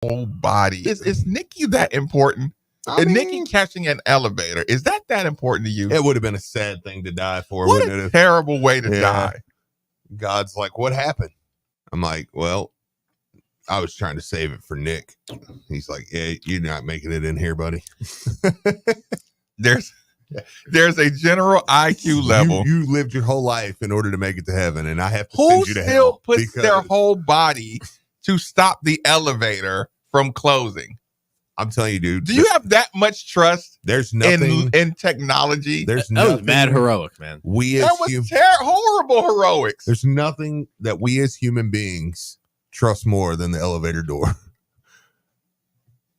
whole body. Is Nikki that important? Nikki catching an elevator, is that important to you? It would have been a sad thing to die for. What a terrible way to die. God's like, what happened? I'm like, well, I was trying to save it for Nick. He's like, yeah, you're not making it in here, buddy. There's a general IQ level. You lived your whole life in order to make it to heaven, and I have to send you to hell. Who still puts their whole body to stop the elevator from closing? I'm telling you, dude. Do you have that much trust? There's nothing in technology. There's that nothing. was mad heroic, man. That was horrible heroics. There's nothing that we as human beings trust more than the elevator door.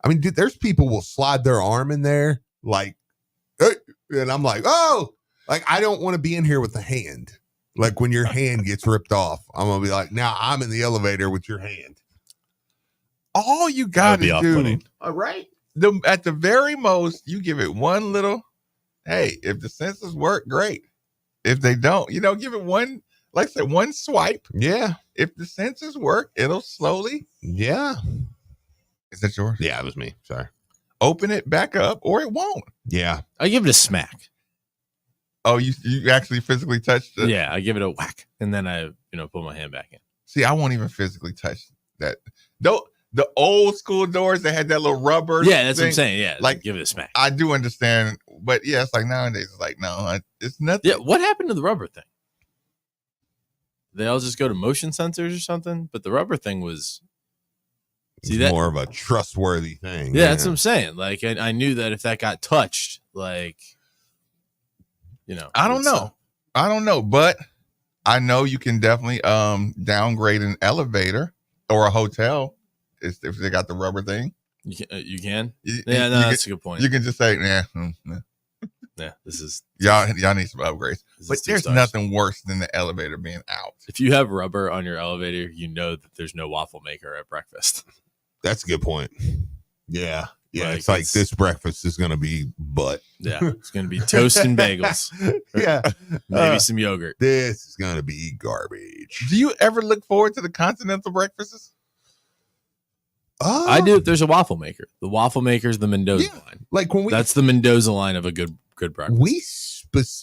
I mean, dude, there's people will slide their arm in there, like, hey, and I'm like, oh, like I don't want to be in here with the hand. Like when your hand gets ripped off, I'm gonna be like, now I'm in the elevator with your hand. All you gotta do, all right. At the very most, you give it one little. Hey, if the sensors work, great. If they don't, give it one. Like I said, one swipe. Yeah. If the sensors work, it'll slowly. Yeah. Is that yours? Yeah, it was me. Sorry. Open it back up, or it won't. Yeah. I give it a smack. Oh, you actually physically touched it? Yeah, I give it a whack, and then I put my hand back in. See, I won't even physically touch that. The old school doors that had that little rubber. Yeah, that's thing, what I'm saying. Yeah, like give it a smack. I do understand, but yeah, it's like nowadays it's like no, it's nothing. Yeah, what happened to the rubber thing? They all just go to motion sensors or something, but the rubber thing was. See, that more of a trustworthy thing. Yeah, that's what I'm saying. Like I knew that if that got touched, like, I don't know, but I know you can definitely downgrade an elevator or a hotel if they got the rubber thing. You can. That's a good point. You can just say, nah. Yeah, this is y'all need some upgrades. But there's nothing worse than the elevator being out. If you have rubber on your elevator, you know that there's no waffle maker at breakfast. That's a good point. Yeah. Yeah. It's like this breakfast is going to be butt. Yeah. It's going to be toast and bagels. Yeah. Maybe some yogurt. This is going to be garbage. Do you ever look forward to the continental breakfasts? I do if there's a waffle maker. The waffle maker is the Mendoza line. Like that's the Mendoza line of a good breakfast.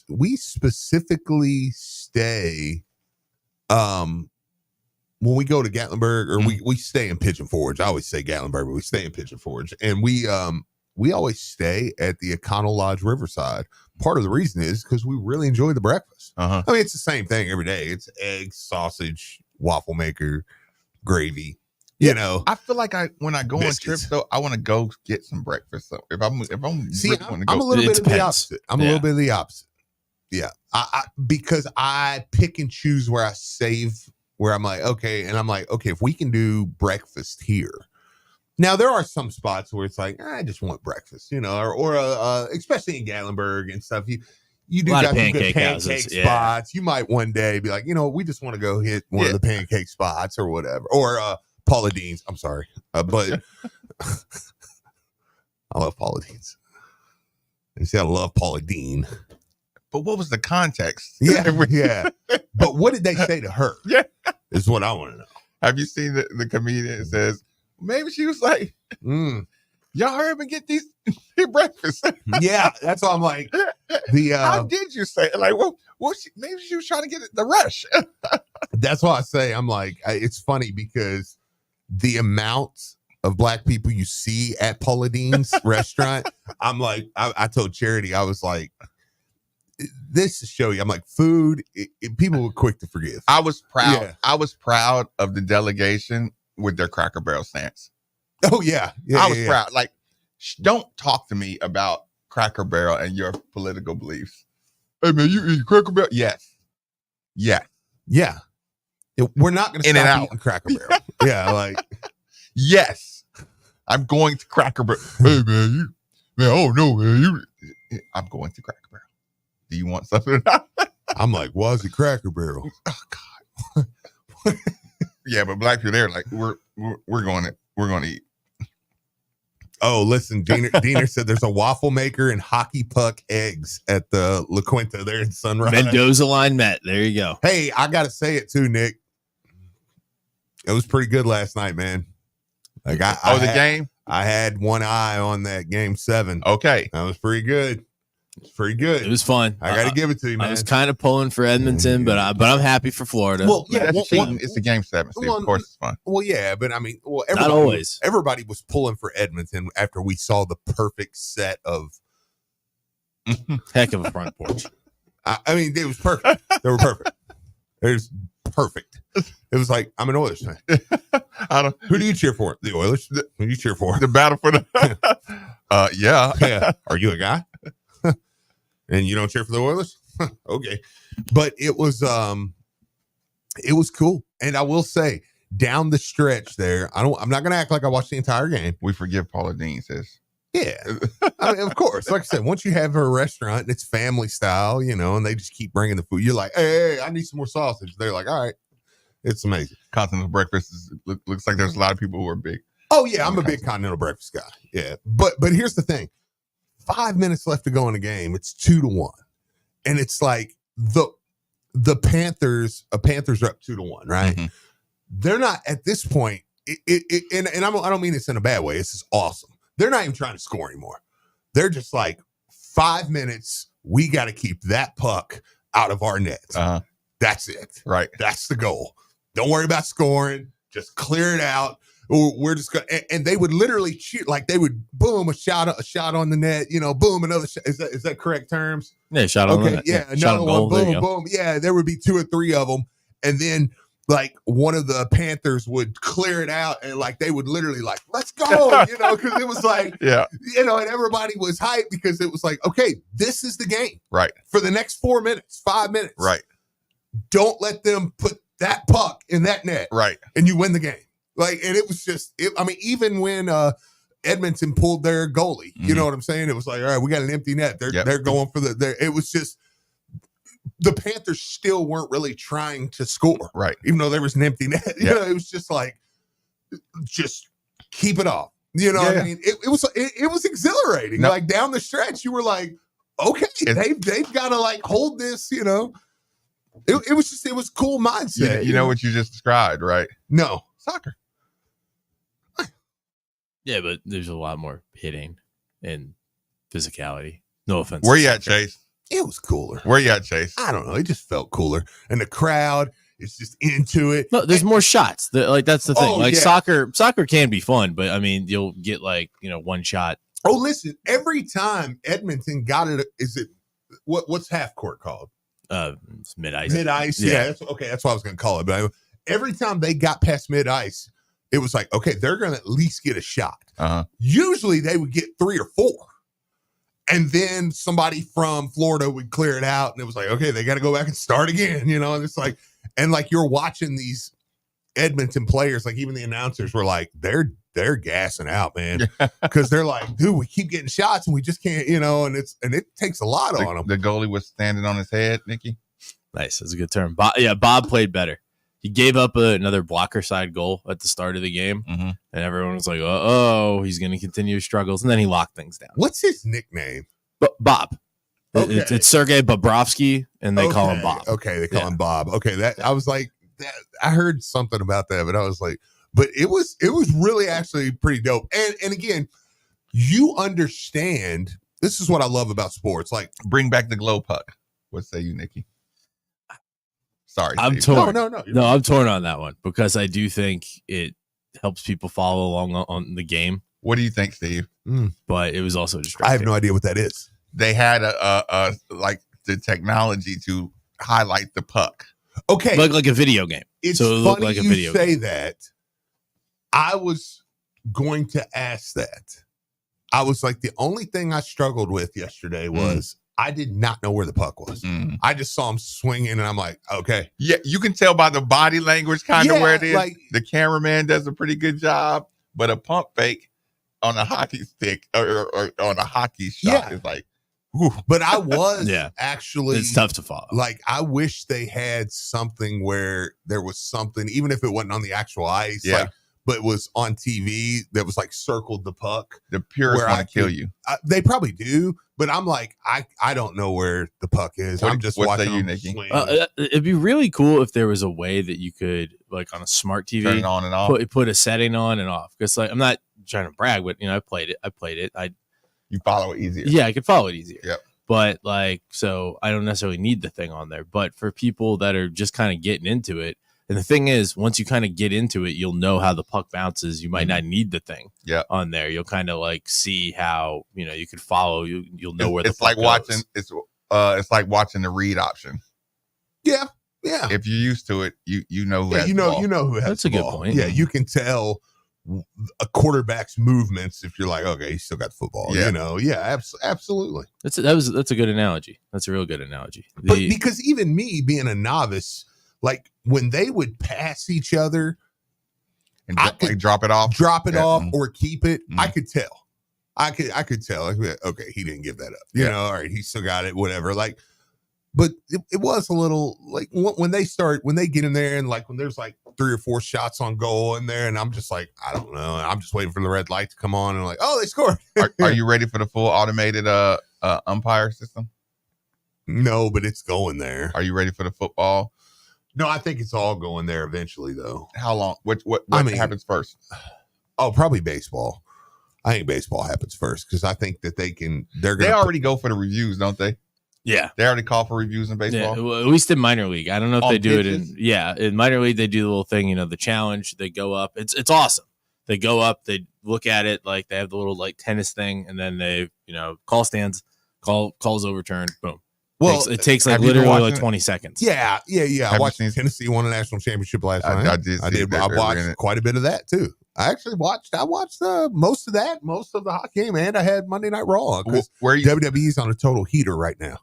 We specifically stay when we go to Gatlinburg, or we stay in Pigeon Forge. I always say Gatlinburg, but we stay in Pigeon Forge, and we always stay at the Econo Lodge Riverside. Part of the reason is because we really enjoy the breakfast. I mean, it's the same thing every day. It's eggs, sausage, waffle maker, gravy. I feel like when I go biscuits. On trips though, I want to go get some breakfast. So if I'm I'm a little bit of the opposite. I'm a little bit of the opposite. Yeah, I because I pick and choose where I save. Where I'm like, okay, if we can do breakfast here. Now there are some spots where it's like, I just want breakfast, or especially in Gatlinburg and stuff. You do got some good pancake spots. Yeah. You might one day be like, we just want to go hit one of the pancake spots or whatever, or Paula Deen's. I'm sorry, but I love Paula Deen's. You see, I love Paula Deen. But what was the context? Yeah. But what did they say to her? Yeah. Is what I want to know. Have you seen the comedian that says, maybe she was like, y'all hurry up and get these breakfast. Yeah, that's why I'm like, how did you say it? Like, maybe she was trying to get the rush. That's why I say, I'm like, it's funny because the amount of black people you see at Paula Deen's restaurant, I'm like, I told Charity, I was like, this to show you, I'm like, food, people were quick to forgive. I was proud. Yeah. I was proud of the delegation with their Cracker Barrel stance. Oh, yeah. I was proud. Like, don't talk to me about Cracker Barrel and your political beliefs. Hey, man, you eat Cracker Barrel? Yes. Yeah. Yeah. We're not going to stop eating Cracker Barrel. Yeah, like. Yes. I'm going to Cracker Barrel. Hey, man, oh, no, man. I'm going to Cracker Barrel. Do you want something? I'm like, why is it Cracker Barrel? Oh God. Yeah, but black people, they're like, we're going to eat. Oh, listen, Diener said there's a waffle maker and hockey puck eggs at the La Quinta there in Sunrise. Mendoza line met. There you go. Hey, I gotta say it too, Nick. It was pretty good last night, man. Like the game. I had one eye on that game 7. Okay, that was pretty good. It's pretty good. It was fun. I got to give it to you, man. I was kind of pulling for Edmonton, but I'm happy for Florida. Well, yeah, it's a game 7. So of course it's fun. Well, yeah, but I mean, not always. Everybody was pulling for Edmonton after we saw the perfect set of heck of a front porch. I mean, it was perfect. They were perfect. It was perfect. It was like, I'm an Oilers fan. Who do you cheer for? The Oilers. Who do you cheer for? The battle for the. Yeah. Are you a guy? And you don't cheer for the Oilers? Okay. But it was cool. And I will say, down the stretch there, I'm not gonna act like I watched the entire game. We forgive Paula Dean, sis. Yeah. I mean, of course. Like I said, once you have a restaurant and it's family style, and they just keep bringing the food, you're like, hey, I need some more sausage. They're like, all right. It's amazing. Continental breakfast looks like there's a lot of people who are big. Oh yeah, I'm a big continental breakfast guy. Yeah. But here's the thing. 5 minutes left to go in the game. It's 2-1. And it's like the Panthers are up 2-1, right? Mm-hmm. They're not at this point. And I don't mean it's in a bad way. It's just awesome. They're not even trying to score anymore. They're just like 5 minutes. We got to keep that puck out of our net. Uh-huh. That's it. Right. That's the goal. Don't worry about scoring. Just clear it out. We're just going to, and they would literally shoot, like they would boom, a shot on the net, boom, another shot. Is that correct terms? Yeah, shot on the net. Yeah, another one, boom, boom. Yeah, there would be 2 or 3 of them. And then like one of the Panthers would clear it out and like they would literally like, let's go, because it was like, yeah, and everybody was hyped because it was like, okay, this is the game. Right. For the next 4 minutes, 5 minutes. Right. Don't let them put that puck in that net. Right. And you win the game. Like, and it was just, even when Edmonton pulled their goalie, you know what I'm saying? It was like, all right, we got an empty net. They're going for it was just, the Panthers still weren't really trying to score. Right. Even though there was an empty net. It was just like, just keep it off. What I mean? It was exhilarating. No. Like down the stretch, you were like, okay, they've got to like hold this, It was cool mindset. You know what you just described, right? No. Soccer. Yeah, but there's a lot more hitting and physicality. No offense. Where you at, Chase? It was cooler. Where you at, Chase? I don't know. It just felt cooler. And the crowd is just into it. No, there's more shots. That's the thing. Yeah. Soccer can be fun, but I mean, you'll get one shot. Oh, listen, every time Edmonton got it, what's half court called? It's mid-ice. Mid-ice. Yeah. That's what I was going to call it. But every time they got past mid-ice, it was like, okay, they're going to at least get a shot. Uh-huh. Usually they would get 3 or 4. And then somebody from Florida would clear it out. And it was like, okay, they got to go back and start again, And it's like, and like you're watching these Edmonton players, like even the announcers were like, they're gassing out, man. Because they're like, dude, we keep getting shots and we just can't, and it takes a lot on them. The goalie was standing on his head, Nikki. Nice. That's a good term. Bob played better. He gave up another blocker side goal at the start of the game, and everyone was like, "Oh, he's going to continue his struggles." And then he locked things down. What's his nickname? Bob. Okay. It's Sergei Bobrovsky, and they call him Bob. Okay, they call him Bob. Okay, that I was like, I heard something about that, but I was like, but it was really actually pretty dope. And again, you understand. This is what I love about sports. Like, bring back the glow puck. What say you, Nikki? Sorry, I'm Steve. torn. No, I'm torn on that one because I do think it helps people follow along on the game. What do you think, Steve? But it was also distracting. I have no idea what that is. They had a like the technology to highlight the puck. Okay, like a video game. It's so it funny like a you video say game. that. I was going to ask that. I was like, the only thing I struggled with yesterday was I did not know where the puck was. I just saw him swinging, and I'm like, okay. Yeah, you can tell by the body language kind of where it is. Like, the cameraman does a pretty good job, but a pump fake on a hockey stick or on a hockey shot is like, whew. But I was actually, it's tough to follow. Like, I wish they had something where there was something, even if it wasn't on the actual ice, like but was on TV that was like circled the puck. The purists want to kill you. They probably do, but I'm like, I don't know where the puck is. I'm just watching them swing. It'd be really cool if there was a way that you could, like on a smart TV, turn it on and off. Put a setting on and off. Because like I'm not trying to brag, but I played it. You follow it easier. Yeah, I could follow it easier. Yep. But like, so I don't necessarily need the thing on there. But for people that are just kind of getting into it, and the thing is, once you kind of get into it, you'll know how the puck bounces. You might not need the thing on there. You'll kind of like see how, you could follow. You'll know where the puck goes. Watching. It's like watching the read option. Yeah. If you're used to it, you know who has you the know ball. you know who has That's the a good ball. point. Yeah, you can tell a quarterback's movements if you're like, okay, he's still got the football. Yeah. Absolutely. That's a good analogy. That's a real good analogy. But because even me being a novice, like when they would pass each other and drop it off, or keep it, I could tell. I could tell. Like, okay, he didn't give that up. All right, he still got it. Whatever. Like, but it was a little like when they get in there and like when there's like 3 or 4 shots on goal in there, and I'm just like, I don't know. I'm just waiting for the red light to come on and like, oh, they scored. Are you ready for the full automated umpire system? No, but it's going there. Are you ready for the football? No, I think it's all going there eventually, though. How long? What happens first? Oh, probably baseball. I think baseball happens first because I think that they already go for the reviews, don't they? Yeah, they already call for reviews in baseball. Yeah, well, at least in minor league. I don't know if they do pitches? In minor league they do the little thing, the challenge. They go up. It's awesome. They go up. They look at it like they have the little like tennis thing, and then they call stands, calls overturned. Boom. Well, it takes like literally like 20 seconds. Yeah. I watched Tennessee won a national championship last night. I did. I watched quite a bit of that too. I watched most of the hockey game, and I had Monday Night Raw because WWE's on a total heater right now.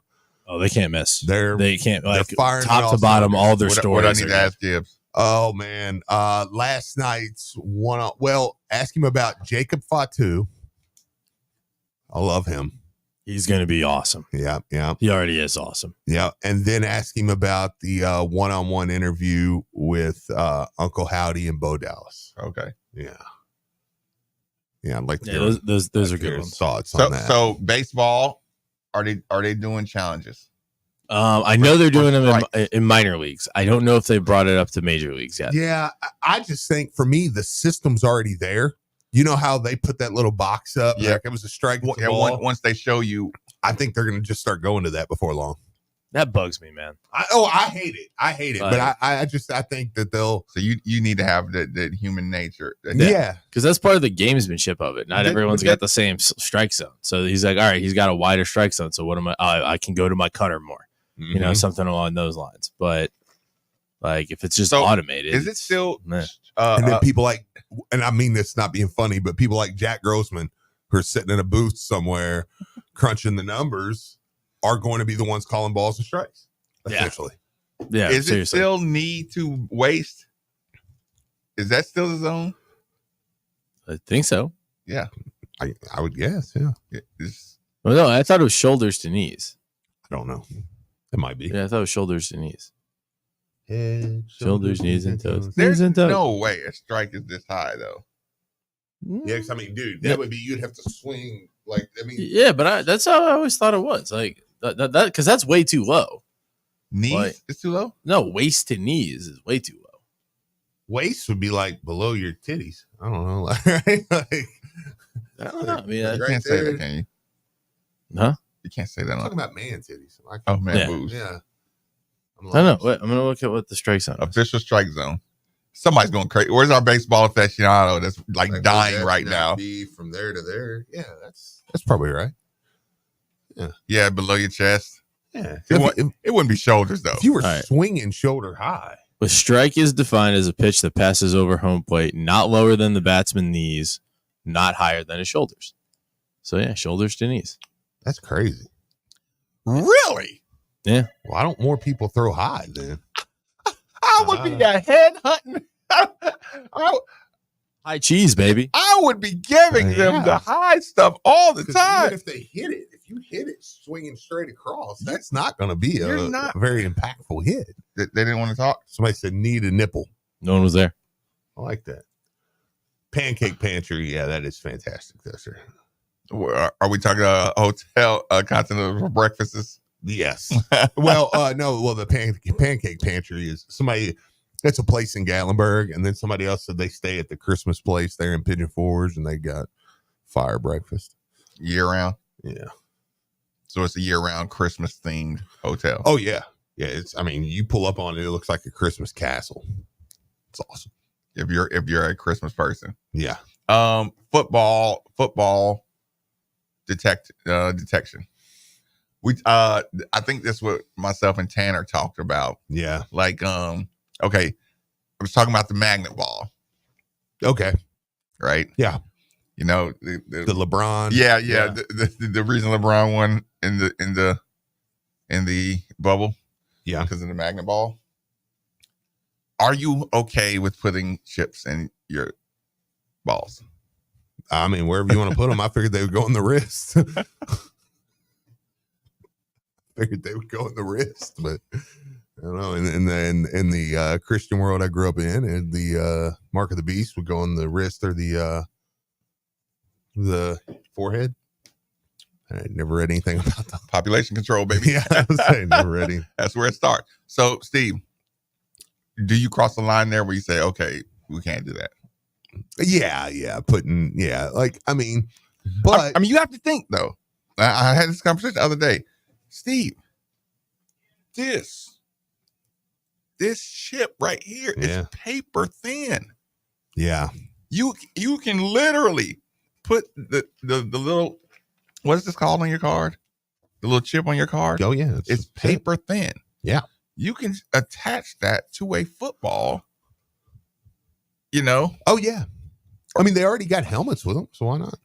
Oh, they can't miss. They can't like top to bottom. All their stories. What I need to ask Gibbs. Oh man, last night's one. Well, ask him about Jacob Fatu. I love him. He's going to be awesome. Yeah. He already is awesome. Yeah, and then ask him about the one-on-one interview with Uncle Howdy and Bo Dallas. Okay. Yeah. I'd like to. Yeah, those are good ones. Thoughts on that? So baseball, are they doing challenges? I know they're doing them in minor leagues. I don't know if they brought it up to major leagues yet. Yeah, I just think for me the system's already there. You know how they put that little box up? Yeah, like it was a strike. Once they show you, I think they're going to just start going to that before long. That bugs me, man. I hate it. But I think that they'll. So you need to have the human nature. Yeah, because that's part of the gamesmanship of it. Not everyone's got the same strike zone. So he's like, all right, he's got a wider strike zone. So what am I can go to my cutter more. Mm-hmm. Something along those lines. But like if it's just automated, is it still? And then people like, and I mean this not being funny, but people like Jack Grossman who are sitting in a booth somewhere crunching the numbers are going to be the ones calling balls and strikes. Essentially. Yeah. Is it still need to waste? Is that still the zone? I think so. Yeah. I would guess. Yeah. Well, no, I thought it was shoulders to knees. I don't know. It might be. Yeah, I thought it was shoulders to knees. Head, shoulders, knees, and toes. There's no way a strike is this high, though. Yeah, I mean, dude, that would be you'd have to swing like. I mean, yeah, but that's how I always thought it was. Like that because that's way too low. Knees is too low. No, waist to knees is way too low. Waist would be like below your titties. I don't know, right? Like, I don't know. I mean, you can't say that, can you? Huh? You can't say that. I'm talking about man titties. Man boobs. Yeah. I don't know. Wait, I'm gonna look at what the strike zone is. Official strike zone. Somebody's going crazy. Where's our baseball aficionado that's like dying right now? Be from there to there. Yeah, that's probably right. Yeah, below your chest. Yeah, it wouldn't be shoulders though. If you were swinging shoulder high. A strike is defined as a pitch that passes over home plate, not lower than the batsman's knees, not higher than his shoulders. So yeah, shoulders to knees. That's crazy. Really? Yeah. Why don't more people throw high then? I would be a head hunting. High cheese, baby. I would be giving them the high stuff all the time. Even if they hit it, if you hit it swinging straight across, that's not going to be a very impactful hit. They didn't want to talk. Somebody said need a nipple. No one was there. I like that. Pancake Pantry. Yeah, that is fantastic. That's sir. Are we talking hotel continental breakfasts? Yes. Well, no. Well, the Pancake Pantry is somebody. That's a place in Gatlinburg, and then somebody else said they stay at the Christmas place there in Pigeon Forge, and they got fire breakfast year round. Yeah. So it's a year round Christmas themed hotel. Oh yeah, yeah. I mean, you pull up on it, it looks like a Christmas castle. It's awesome. If you're a Christmas person. Yeah. Football detection. I think that's what myself and Tanner talked about. Yeah. Like, okay, I was talking about the magnet ball. Okay. Right. Yeah. You know, the LeBron. Yeah. The reason LeBron won in the bubble. Yeah. Because of the magnet ball. Are you okay with putting chips in your balls? I mean, wherever you want to put them, I figured they would go in the wrist. Figured they would go in the wrist, but I don't know. In the Christian world I grew up in, and the mark of the beast would go in the wrist or the forehead. I never read anything about that. Population control, baby. Yeah, I was saying never read anything. That's where it starts. So, Steve, do you cross the line there where you say, okay, we can't do that? Yeah. Like, I mean, but I mean, you have to think though. I had this conversation the other day. Steve, this chip right here is paper thin. Yeah. You can literally put the little, what is this called on your card? The little chip on your card? Oh yeah. It's paper thin. Yeah. You can attach that to a football, you know? Oh yeah. I mean, they already got helmets with them, so why not?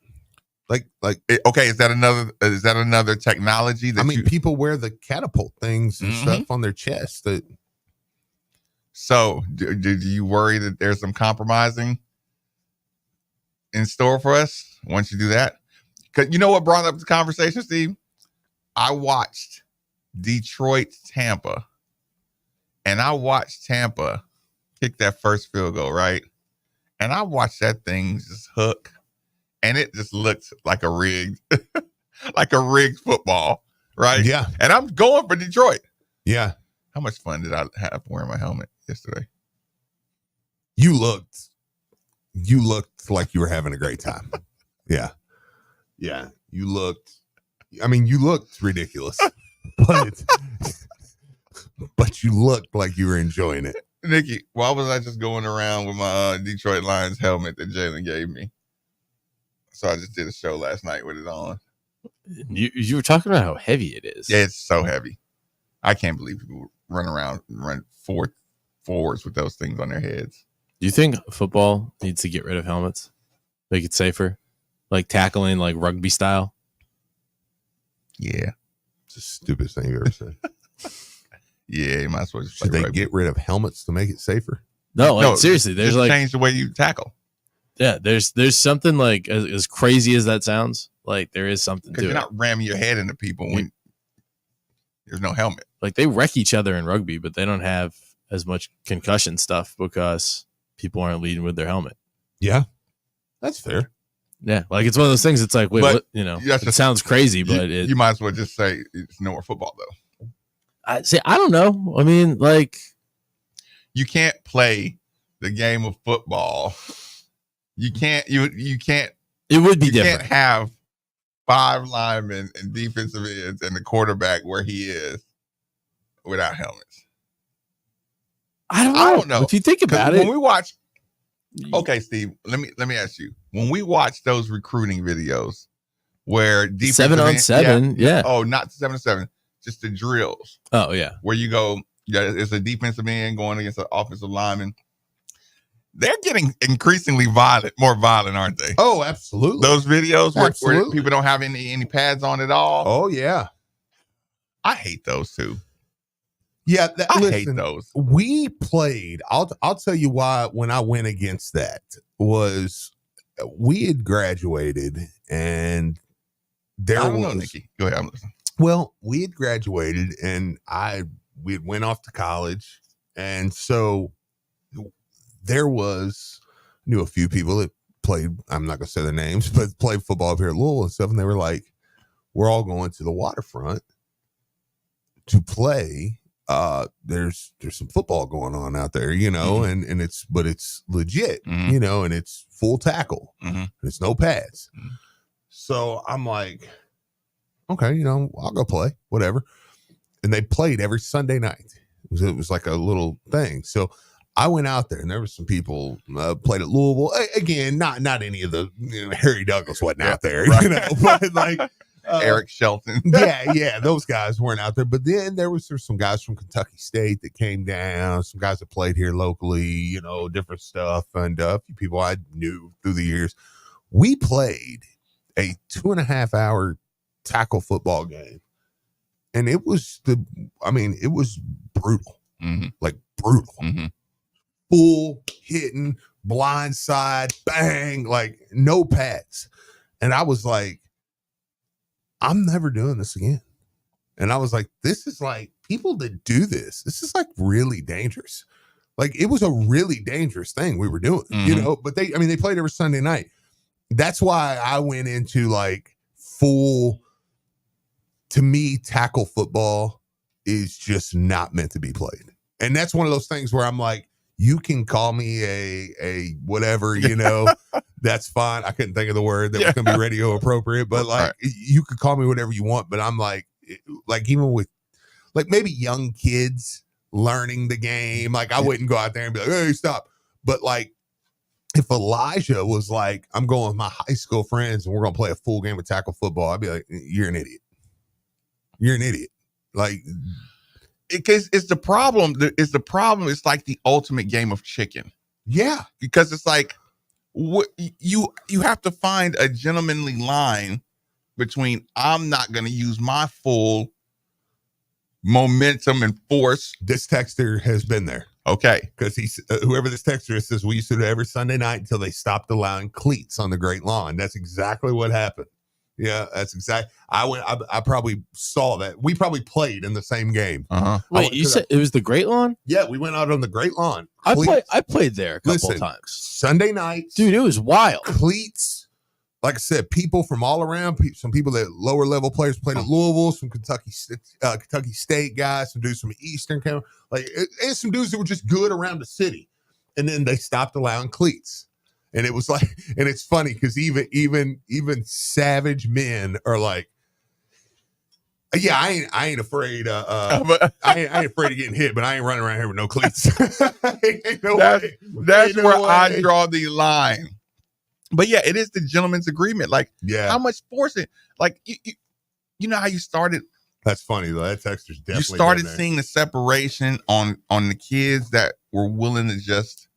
Okay, is that another technology that people wear the catapult things and stuff on their chest that. So do you worry that there's some compromising in store for us once you do that? Because you know what brought up the conversation, Steve? I watched Detroit-Tampa, and I watched Tampa kick that first field goal, right? And I watched that thing just hook, and it just looked like a rigged football, right? Yeah. And I'm going for Detroit. Yeah. How much fun did I have wearing my helmet yesterday? You looked like you were having a great time. Yeah. Yeah. You looked ridiculous, but you looked like you were enjoying it. Nikki, why was I just going around with my Detroit Lions helmet that Jalen gave me? So I just did a show last night with it on. You were talking about how heavy it is. Yeah, it's so heavy. I can't believe people run forwards with those things on their heads. Do you think football needs to get rid of helmets? Make it safer? Like tackling like rugby style? Yeah. It's the stupidest thing you've ever said. Yeah, you might as well just Should they get rid of helmets to make it safer? No, seriously, there's like change the way you tackle. Yeah, there's something like as crazy as that sounds, like there is something to it. You're not ramming your head into people when there's no helmet. Like they wreck each other in rugby, but they don't have as much concussion stuff because people aren't leading with their helmet. Yeah, that's fair. Yeah, like it's one of those things. It's like, wait, what? You know, it sounds crazy, but you might as well just say it's no more football though. I don't know. I mean, like you can't play the game of football. You can't. You can't. It would be you different. Can't have 5 linemen and defensive ends and the quarterback where he is without helmets. I don't know. If you think about it, when we watch. Okay, Steve. Let me ask you. When we watch those recruiting videos where defensive 7-on-7, yeah. Oh, not 7-on-7. Just the drills. Oh, yeah. Where you go, it's a defensive end going against an offensive lineman. They're getting increasingly more violent, aren't they? Oh, absolutely. Those videos where people don't have any pads on at all. Oh, yeah. I hate those too. Yeah, I hate those. We played. I'll tell you why. When I went against that was we had graduated, and there I don't know, Nikki. Go ahead. I'm listening. Well, we had graduated, and we had went off to college, and so there was knew a few people that played, I'm not gonna say their names, but played football up here at Louisville and stuff, and they were like, we're all going to the waterfront to play. There's some football going on out there, and it's legit, and it's full tackle. And it's no pads. So I'm like, okay, I'll go play, whatever. And they played every Sunday night. It was like a little thing. So I went out there, and there were some people played at Louisville. Again, not any of the Harry Douglas wasn't out there, right. But like Eric Shelton. yeah, those guys weren't out there. But then there was some guys from Kentucky State that came down, some guys that played here locally, different stuff, and a few people I knew through the years. We played a 2.5 hour tackle football game. And it was brutal, like brutal, full hitting, blindside, bang, like no pads. And I was like, I'm never doing this again. And I was like, this is like people that do this. This is like really dangerous. Like it was a really dangerous thing we were doing, but they played every Sunday night. That's why I went into like full. To me, tackle football is just not meant to be played. And that's one of those things where I'm like, you can call me a whatever, that's fine. I couldn't think of the word that was going to be radio appropriate, but like you could call me whatever you want. But I'm like even with like maybe young kids learning the game, like I wouldn't go out there and be like, hey, stop. But like if Elijah was like, I'm going with my high school friends and we're going to play a full game of tackle football, I'd be like, you're an idiot. You're an idiot. Like, because it's the problem. It's like the ultimate game of chicken. Yeah, because it's like what you have to find a gentlemanly line between I'm not going to use my full momentum and force. This texter has been there. Okay, because he's whoever this texter is says we used to do every Sunday night until they stopped allowing cleats on the Great Lawn. That's exactly what happened. Yeah, that's exactly. I probably saw that. We probably played in the same game. Wait, you said it was the Great Lawn? Yeah, we went out on the Great Lawn. I played there a couple of times. Sunday nights, dude, it was wild. Cleats, like I said, people from all around. Some people that lower level players played at Louisville. Some Kentucky State guys. Some dudes from Eastern came. And some dudes that were just good around the city. And then they stopped allowing cleats. And it was like, and it's funny because even savage men are like, yeah, I ain't afraid. I ain't afraid of getting hit, but I ain't running around here with no cleats. That's where I draw the line. But yeah, it is the gentleman's agreement. Like, how much force it? Like, you know how you started. That's funny though. That texter's definitely. You started seeing the separation on the kids that were willing to just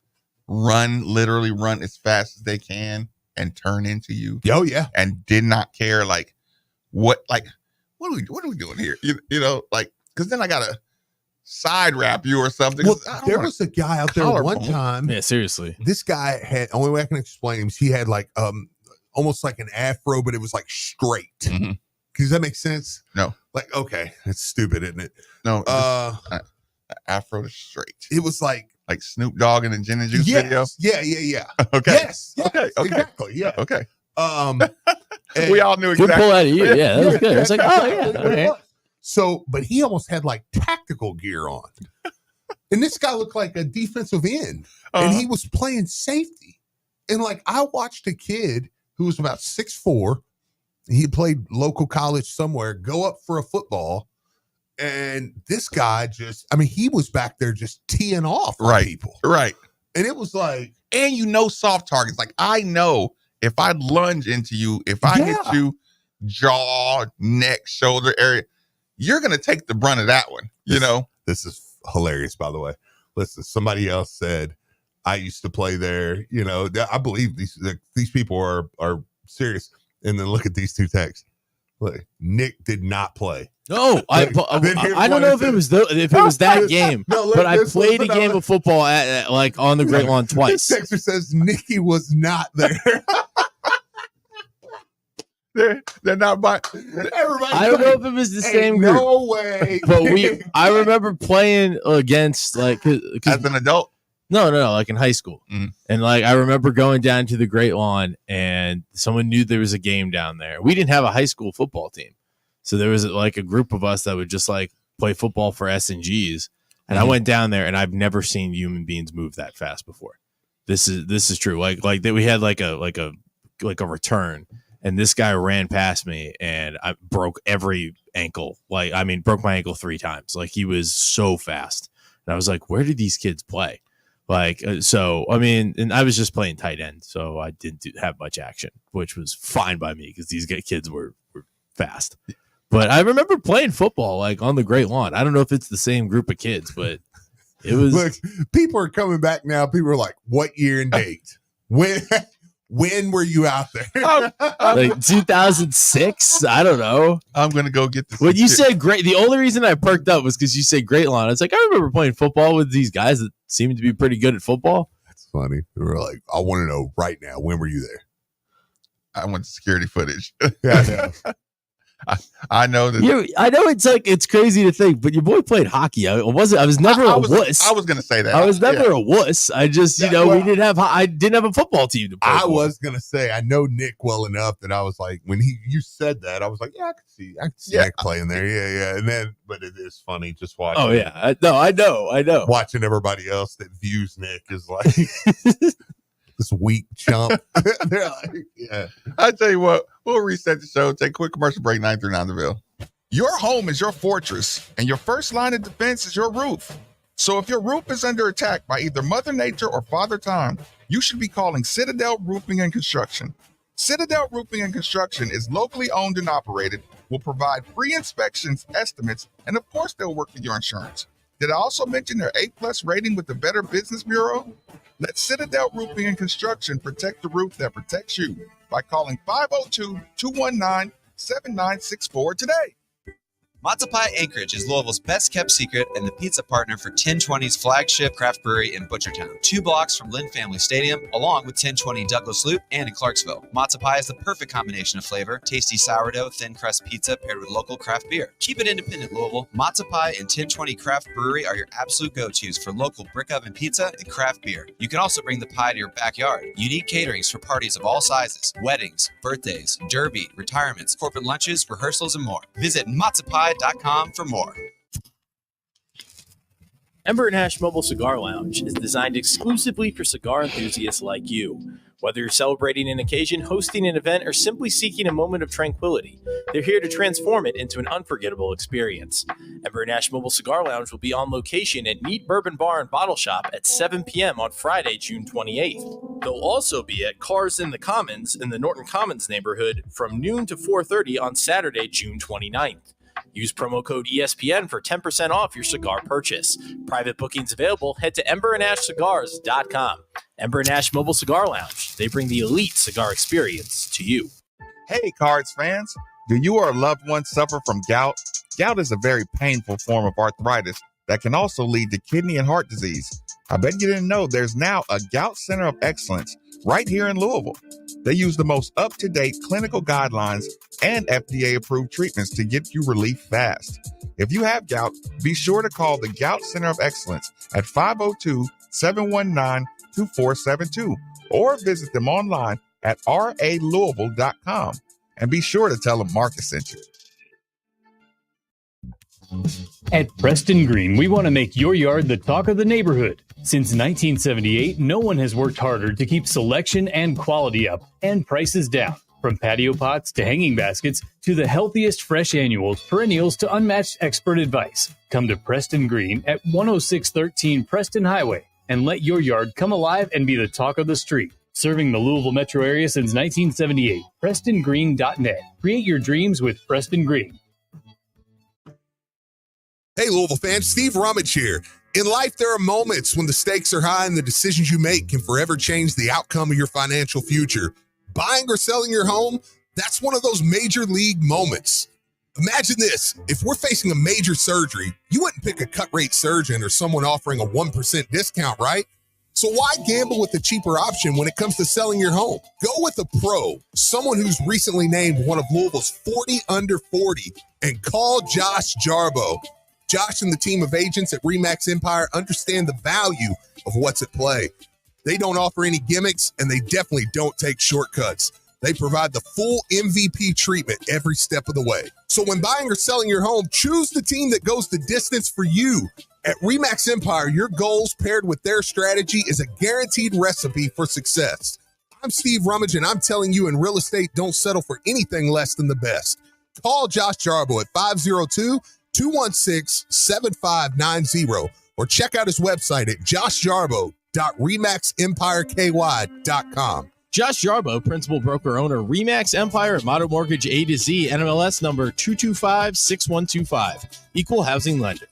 literally run as fast as they can and turn into you. Oh yeah, and did not care what are we doing here? Like because then I gotta side wrap you or something. Well, there was a guy out there one time. Yeah, seriously. This guy had only way I can explain him is he had like almost like an afro, but it was like straight. Mm-hmm. Does that make sense? No. Like okay, it's stupid, isn't it? No. Afro to straight. It was like Snoop Dogg in the Gin and Juice video? Yeah. Okay. Yes. Okay. Exactly. Yeah. Okay. We all knew exactly. Good pull out of you. Yeah, that was good. It's like, oh yeah. Okay. So, but he almost had like tactical gear on. And this guy looked like a defensive end. And he was playing safety. And like I watched a kid who was about 6'4". He played local college somewhere, go up for a football. And this guy he was back there just teeing off on people. Right. And it was like. And soft targets. Like, I know if I lunge into you, if I hit you jaw, neck, shoulder area, you're going to take the brunt of that one, This is hilarious, by the way. Listen, somebody else said, I used to play there. I believe these people are serious. And then look at these two texts. Look, Nick did not play. No, I don't know if it was that game, but I played a game of football at on the Great Lawn twice. This texter says Nikki was not there. They're not by. I don't know if it was the same group. No way. But I remember playing against as an adult. No, like in high school. And like I remember going down to the Great Lawn, and someone knew there was a game down there. We didn't have a high school football team, so there was like a group of us that would just like play football for S&Gs. And I went down there, and I've never seen human beings move that fast before. This is true. Like that, we had like a return, and this guy ran past me, and I broke every ankle. Broke my ankle 3 times. Like he was so fast, and I was like, where did these kids play? And I was just playing tight end, so I didn't have much action, which was fine by me because these kids were fast. But I remember playing football like on the Great Lawn. I don't know if it's the same group of kids, but it was. Look, people are coming back now. People are like, "What year and date? When were you out there?" Like 2006. I don't know. I'm gonna go get this. When you said great, the only reason I perked up was because you said Great Lawn. It's like I remember playing football with these guys that seemed to be pretty good at football. That's funny. They were like, "I want to know right now. When were you there?" I want security footage. Yeah. I know that. I know it's crazy to think, but your boy played hockey. I was never a wuss. I was going to say that. I was never a wuss. I just, we didn't have. I didn't have a football team to play. I was going to say I know Nick well enough that I was like, when you said that, I was like, yeah, I could see Nick playing there. Yeah. And then, but it is funny just watching. Oh yeah, I know. Watching everybody else that views Nick is like. This weak chump. They're like, yeah. I tell you what, we'll reset the show. Take a quick commercial break. 939 The Ville. Your home is your fortress, and your first line of defense is your roof. So if your roof is under attack by either Mother Nature or Father Time, you should be calling Citadel Roofing and Construction. Citadel Roofing and Construction is locally owned and operated, will provide free inspections, estimates, and of course they'll work with your insurance. Did I also mention their A+ rating with the Better Business Bureau? Let Citadel Roofing and Construction protect the roof that protects you by calling 502-219-7964 today. Matzo Pie Anchorage is Louisville's best-kept secret and the pizza partner for 1020's flagship craft brewery in Butchertown, 2 blocks from Lynn Family Stadium, along with 1020 Douglas Loop and in Clarksville. Matzo Pie is the perfect combination of flavor, tasty sourdough, thin crust pizza paired with local craft beer. Keep it independent, Louisville. Matzo Pie and 1020 Craft Brewery are your absolute go-tos for local brick oven pizza and craft beer. You can also bring the pie to your backyard. Unique caterings for parties of all sizes, weddings, birthdays, derby, retirements, corporate lunches, rehearsals, and more. Visit matzopie.com for more. Ember and Ash Mobile Cigar Lounge is designed exclusively for cigar enthusiasts like you. Whether you're celebrating an occasion, hosting an event, or simply seeking a moment of tranquility, they're here to transform it into an unforgettable experience. Ember and Ash Mobile Cigar Lounge will be on location at Neat Bourbon Bar and Bottle Shop at 7 p.m. on Friday, June 28th. They'll also be at Cars in the Commons in the Norton Commons neighborhood from noon to 4:30 on Saturday, June 29th. Use promo code ESPN for 10% off your cigar purchase. Private bookings available. Head to emberandashcigars.com. Ember and Ash Mobile Cigar Lounge. They bring the elite cigar experience to you. Hey, Cards fans. Do you or a loved one suffer from gout? Gout is a very painful form of arthritis that can also lead to kidney and heart disease. I bet you didn't know there's now a Gout Center of Excellence right here in Louisville. They use the most up-to-date clinical guidelines and FDA-approved treatments to get you relief fast. If you have gout, be sure to call the Gout Center of Excellence at 502-719-2472 or visit them online at ralouisville.com. And be sure to tell them Marcus sent you. At Preston Green, we want to make your yard the talk of the neighborhood. Since 1978, no one has worked harder to keep selection and quality up and prices down. From patio pots to hanging baskets to the healthiest fresh annuals, perennials to unmatched expert advice. Come to Preston Green at 10613 Preston Highway and let your yard come alive and be the talk of the street. Serving the Louisville metro area since 1978. PrestonGreen.net. Create your dreams with Preston Green. Hey, Louisville fans, Steve Rummage here. In life, there are moments when the stakes are high and the decisions you make can forever change the outcome of your financial future. Buying or selling your home, that's one of those major league moments. Imagine this. If we're facing a major surgery, you wouldn't pick a cut-rate surgeon or someone offering a 1% discount, right? So why gamble with a cheaper option when it comes to selling your home? Go with a pro, someone who's recently named one of Louisville's 40 under 40, and call Josh Jarbo. Josh and the team of agents at RE/MAX Empire understand the value of what's at play. They don't offer any gimmicks, and they definitely don't take shortcuts. They provide the full MVP treatment every step of the way. So when buying or selling your home, choose the team that goes the distance for you. At RE/MAX Empire, your goals paired with their strategy is a guaranteed recipe for success. I'm Steve Rummage, and I'm telling you, in real estate, don't settle for anything less than the best. Call Josh Jarbo at 502-216-7590 or check out his website at joshjarbo.remaxempireky.com. Josh Jarbo, principal broker owner, RE/MAX Empire at Modern Mortgage A to Z, NMLS number 2256125, equal housing lender.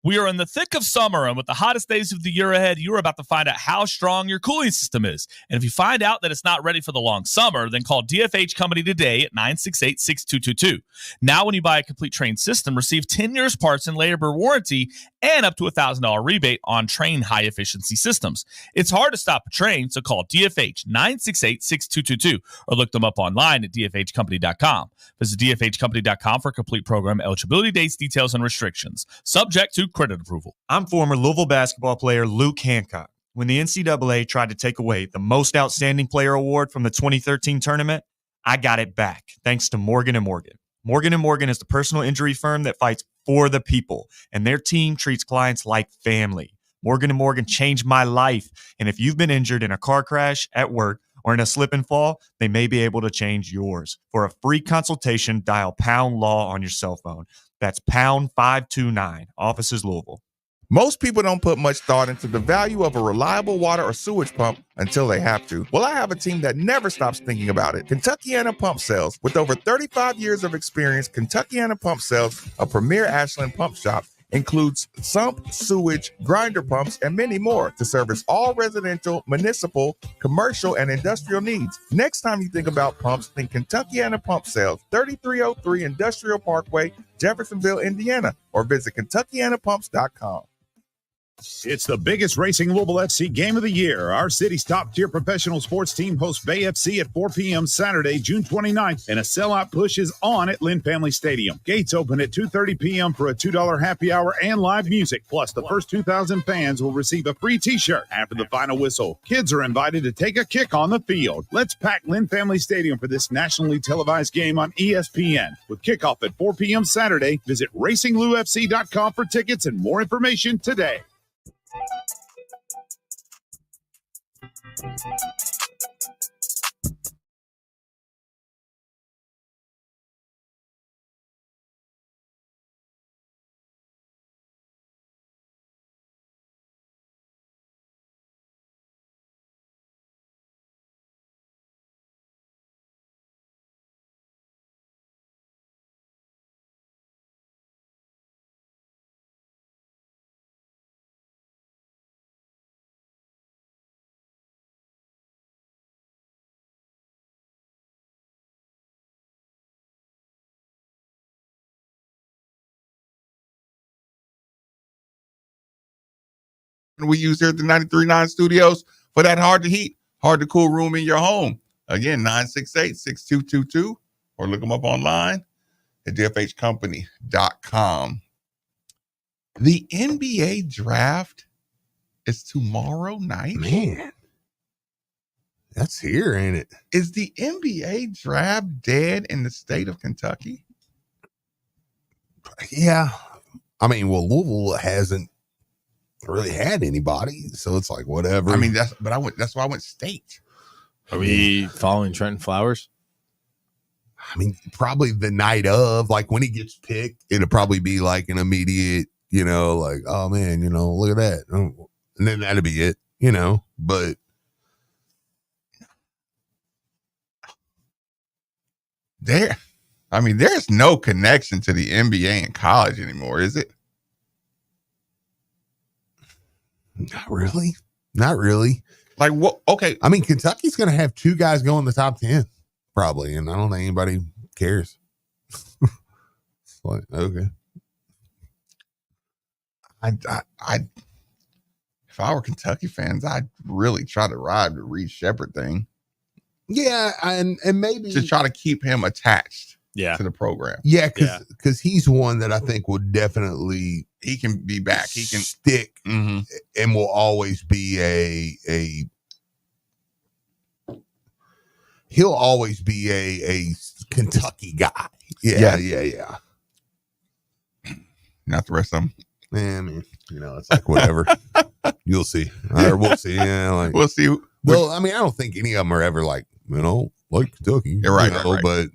We are in the thick of summer, and with the hottest days of the year ahead, you're about to find out how strong your cooling system is. And if you find out that it's not ready for the long summer, then call DFH Company today at 968-6222. Now, when you buy a complete Trane system, receive 10 years parts and labor warranty and up to $1,000 rebate on Trane high-efficiency systems. It's hard to stop a Trane, so call DFH 968-6222 or look them up online at dfhcompany.com. Visit dfhcompany.com for complete program eligibility, dates, details, and restrictions. Subject to credit approval. I'm former Louisville basketball player Luke Hancock. When the NCAA tried to take away the Most Outstanding Player Award from the 2013 tournament, I got it back thanks to Morgan & Morgan. Morgan & Morgan is the personal injury firm that fights for the people, and their team treats clients like family. Morgan & Morgan changed my life, and if you've been injured in a car crash, at work, or in a slip and fall, they may be able to change yours. For a free consultation, dial #LAW on your cell phone. That's #529, offices Louisville. Most people don't put much thought into the value of a reliable water or sewage pump until they have to. Well, I have a team that never stops thinking about it. Kentuckiana Pump Sales. With over 35 years of experience, Kentuckiana Pump Sales, a premier Ashland pump shop, includes sump, sewage, grinder pumps, and many more to service all residential, municipal, commercial, and industrial needs. Next time you think about pumps, think Kentuckiana Pump Sales, 3303 Industrial Parkway, Jeffersonville, Indiana, or visit KentuckianaPumps.com. It's the biggest Racing Louisville FC game of the year. Our city's top-tier professional sports team hosts Bay FC at 4 p.m. Saturday, June 29th, and a sellout push is on at Lynn Family Stadium. Gates open at 2:30 p.m. for a $2 happy hour and live music. Plus, the first 2,000 fans will receive a free T-shirt after the final whistle. Kids are invited to take a kick on the field. Let's pack Lynn Family Stadium for this nationally televised game on ESPN. With kickoff at 4 p.m. Saturday, visit RacingLouFC.com for tickets and more information today. We use here at the 93.9 studios for that hard to heat, hard to cool room in your home. Again, 968-6222, or look them up online at dfhcompany.com. The NBA draft is tomorrow night. Man, that's here, ain't it? Is the NBA draft dead in the state of Kentucky? Yeah. I mean, well, Louisville hasn't really had anybody, so it's like whatever. I mean, that's why I went state. Are we following Trenton Flowers? I mean, probably the night of, like when he gets picked, it'll probably be like an immediate, like, oh man, look at that. And then that'll be it, but there's no connection to the NBA and college anymore, is it? Not really. Like what? Okay. I mean, Kentucky's going to have 2 guys go in the top 10 probably. And I don't think anybody cares. It's like, okay. If I were Kentucky fans, I'd really try to ride the Reed Shepherd thing. Yeah. And maybe to try to keep him attached. to the program. Yeah, because he's one that I think will definitely he can be back. He can stick and will always be he'll always be a Kentucky guy. Yeah. Not the rest of them. I mean, it's like whatever. You'll see. Or we'll see. Yeah, like we'll see. Well, I mean, I don't think any of them are ever like Kentucky. You're right, right. But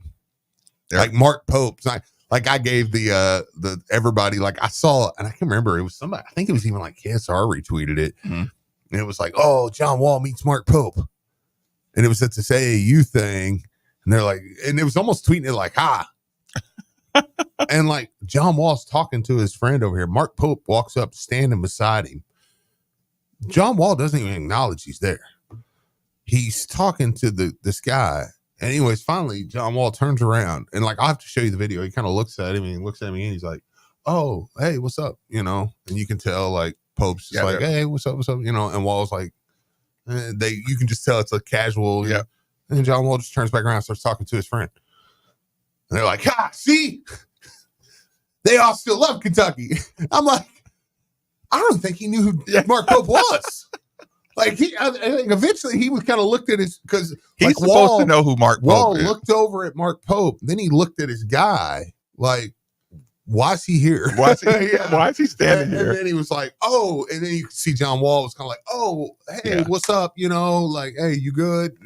like Mark Pope's like I gave the everybody, like I saw, and I can't remember, it was somebody, I think it was even like KSR retweeted it. And it was like, oh, John Wall meets Mark Pope. And it was at this AAU thing. And they're like, and it was almost tweeting it like, ha. And like John Wall's talking to his friend over here. Mark Pope walks up, standing beside him. John Wall doesn't even acknowledge he's there. He's talking to this guy. And anyways, finally, John Wall turns around and like, I'll have to show you the video. He kind of looks at him and he looks at me and he's like, oh, hey, what's up? And you can tell like Pope's just like, hey, what's up? And Wall's like, you can just tell it's a casual. Yeah. And John Wall just turns back around and starts talking to his friend. And they're like, see, they all still love Kentucky. I'm like, I don't think he knew who Mark Pope was. Like I think eventually he was kind of looked at his, because he's like supposed to know who Mark Pope Wall is. Looked over at Mark Pope, then he looked at his guy like, why is he here? Why is he standing here? And then he was like, oh, and then you could see John Wall was kind of like, oh, hey, what's up? Like, hey, you good?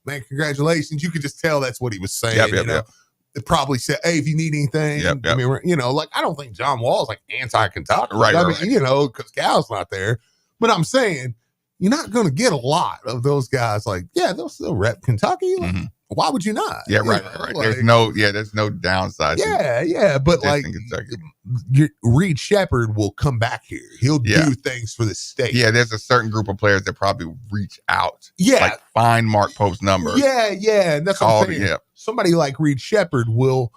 Man, congratulations. You could just tell that's what he was saying. Yep. It probably said, hey, if you need anything, I mean, like, I don't think John Wall's like anti-Kentucky. Right. I mean, because Cal's not there. But I'm saying, you're not going to get a lot of those guys. Like, they'll still rep Kentucky. Like, why would you not? Yeah, right. Like, there's no downside. But like, Reed Shepherd will come back here. He'll do things for the state. Yeah, there's a certain group of players that probably reach out. Like find Mark Pope's number. Yeah. And that's what I'm saying. Somebody like Reed Shepherd will,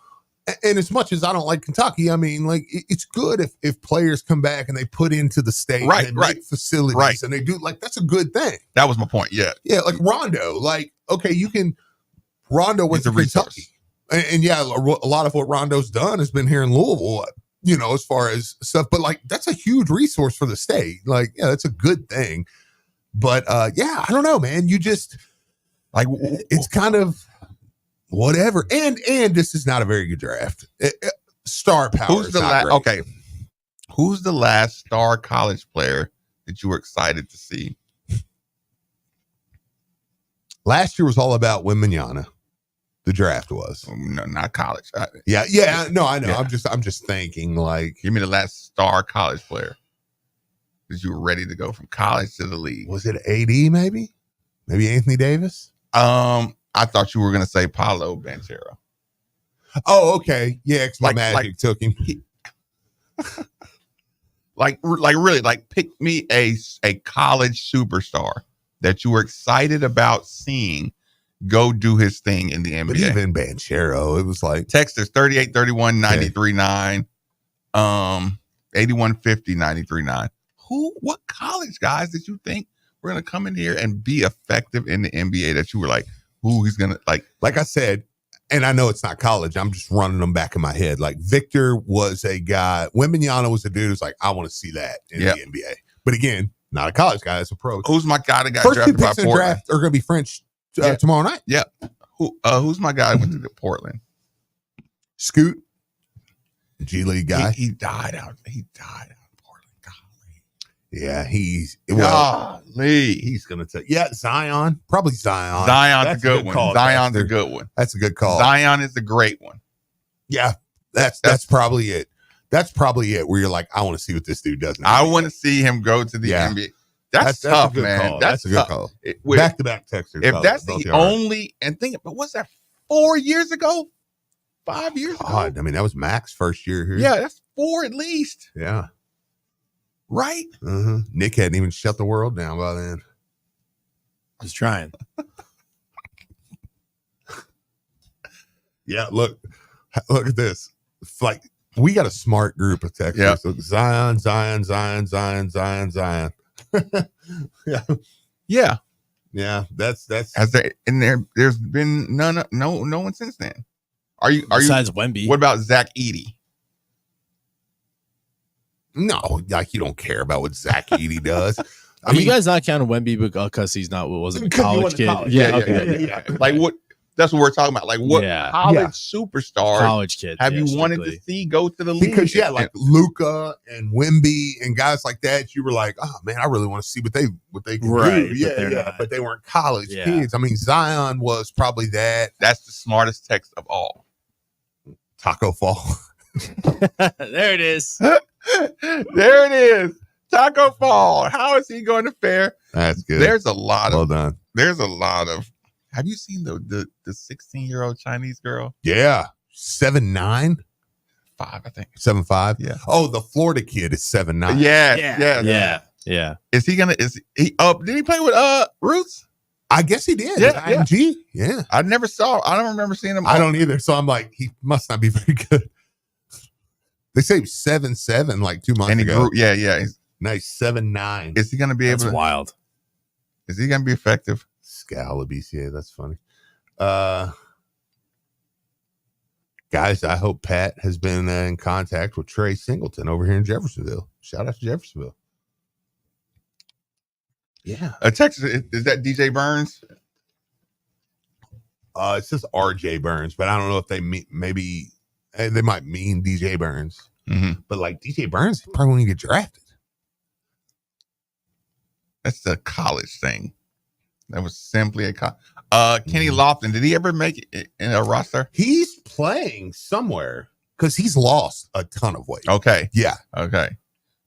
and as much as I don't like Kentucky, I mean, like, it's good if players come back and they put into the state and make facilities and they do, like, that's a good thing. That was my point. Yeah, like Rondo, like, okay, Rondo went to Kentucky, and a lot of what Rondo's done has been here in Louisville, as far as stuff. But like, that's a huge resource for the state. Like, that's a good thing. But I don't know, man. You just like, it's kind of whatever. And this is not a very good draft. Star power. Who's the last? Okay, who's the last star college player that you were excited to see? Last year was all about Wembanyama. The draft was no, not college. No, I know. Yeah. I'm just thinking, like, give me the last star college player that you were ready to go from college to the league. Was it AD? Maybe Anthony Davis. I thought you were gonna say Paolo Banchero. Oh, okay, yeah. My Magic took him. Really, pick me a college superstar that you were excited about seeing go do his thing in the NBA. But even Banchero, it was like Texas 38, 31, 93, 9, 81, 50, 93, 9. What college guys did you think were going to come in here and be effective in the NBA that you were like, he's going to like I said, and I know it's not college. I'm just running them back in my head. Like Victor was a guy. Wembanyama was a dude who's like, I want to see that in the NBA. But again, not a college guy. It's a pro. Who's my guy that got first drafted two by picks in Portland? The draft are going to be French tomorrow night. Yeah. Who's my guy that went to Portland? Scoot, G League guy. He died out in Portland. Golly. Yeah, he's going to take. Yeah, Zion. Probably Zion. Zion's a good one. Zion's a good one. That's a good call. Zion is a great one. Yeah, that's probably it. That's probably it. Where you're like, I want to see what this dude does. I want to see him go to the NBA. That's tough, man. Call. That's a good call. Back-to-back Texas. If that's the only, and think about, what's that? 4 years ago? 5 years ago? I mean, that was Mac's first year here. Yeah, that's 4 at least. Yeah. Right? Nick hadn't even shut the world down by then. Just trying. Yeah, look at this. It's like, we got a smart group of Texas. Yeah. So Zion. Yeah. That's has there, and there's been no one since then. Besides Wemby. What about Zach Edey? No, like you don't care about what Zach Edey does. Are you guys not counting Wemby because he's not wasn't a college kid? Yeah. Like what? That's what we're talking about. Like what college superstars college kids have you wanted to see go to the league? Because like Luka and Wemby and guys like that, you were like, oh man, I really want to see what they can do. Yeah, but they weren't college kids. I mean, Zion was probably that. That's the smartest text of all. Taco Fall. There it is. There it is. Taco Fall. How is he going to fare? That's good. There's a lot well of done. There's a lot of. Have you seen the 16-year-old Chinese girl? Yeah, 7'9", 5, I think. 7'5". Yeah. Oh, the Florida kid is 7'9". Yeah. Is he gonna? Is he? Did he play with Roots? I guess he did. Yeah. IMG. Yeah. I never saw. I don't remember seeing him. I don't either. So I'm like, he must not be very good. They say 7'7" like 2 months ago. Yeah. He's nice 7'9". Is he going to be able? That's wild. Is he going to be effective? Scala BCA. That's funny. Guys, I hope Pat has been in contact with Trey Singleton over here in Jeffersonville. Shout out to Jeffersonville. Yeah. Texas, is that DJ Burns? It says RJ Burns, but I don't know if they maybe they might mean DJ Burns. Mm-hmm. But like DJ Burns probably won't even get drafted. That's the college thing. That was simply a Kenny Lofton. Did he ever make it in a roster? He's playing somewhere because he's lost a ton of weight. Okay. Yeah. Okay.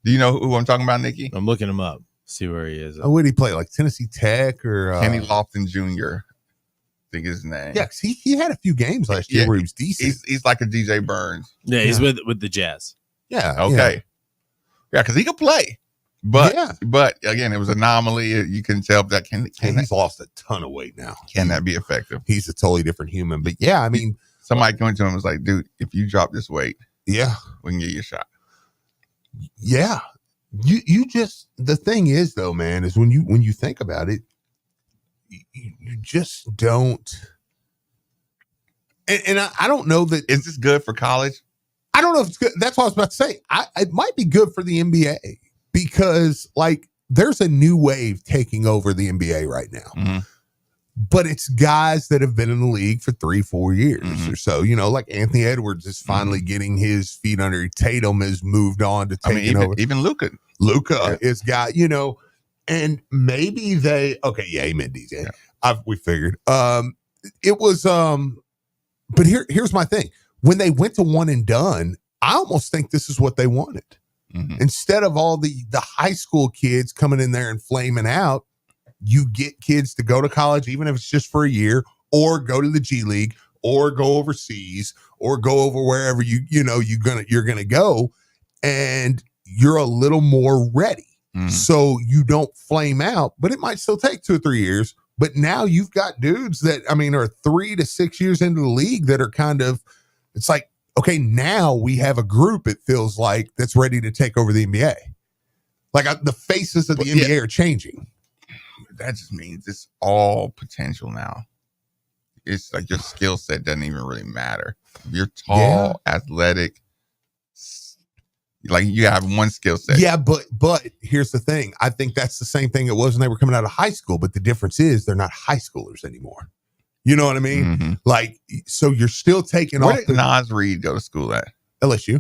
Do you know who I'm talking about, Nikki? I'm looking him up. See where he is. Oh, where did he play? Like Tennessee Tech or Kenny Lofton Jr. I think his name. Yeah, because he had a few games last year where he was decent. He's like a DJ Burns. Yeah, he's with the Jazz. Yeah. Okay. Yeah, because he could play. But again, it was an anomaly. You can tell that he's lost a ton of weight now. Can that be effective? He's a totally different human. But yeah, I mean, somebody came to him and was like, dude, if you drop this weight, we can get you a shot. Yeah. You just, the thing is though, man, is when you think about it, you just don't. And I don't know that. Is this good for college? I don't know if it's good. That's what I was about to say. It might be good for the NBA. Because like there's a new wave taking over the NBA right now, mm-hmm. but it's guys that have been in the league for 3-4 years or so. You know, like Anthony Edwards is finally getting his feet under. Tatum has moved on to taking over. Even Luka is got, you know, and maybe they. Okay, yeah, amen, DJ. Yeah. We figured. It was. But here's my thing. When they went to one and done, I almost think this is what they wanted. Mm-hmm. Instead of all the high school kids coming in there and flaming out, you get kids to go to college, even if it's just for a year, or go to the G League, or go overseas, or go over wherever you're gonna go, and you're a little more ready. Mm-hmm. So you don't flame out, but it might still take 2 or 3 years. But now you've got dudes that are 3 to 6 years into the league that are kind of, it's like, okay, now we have a group, it feels like, that's ready to take over the NBA. Like the faces of the NBA are changing. That just means it's all potential now. It's like your skill set doesn't even really matter. If you're tall, athletic, like you have one skill set. Yeah, but here's the thing. I think that's the same thing it was when they were coming out of high school, but the difference is they're not high schoolers anymore. You know what I mean? Mm-hmm. Like, so you're still taking Where off. did Nas Reed go to school at? LSU.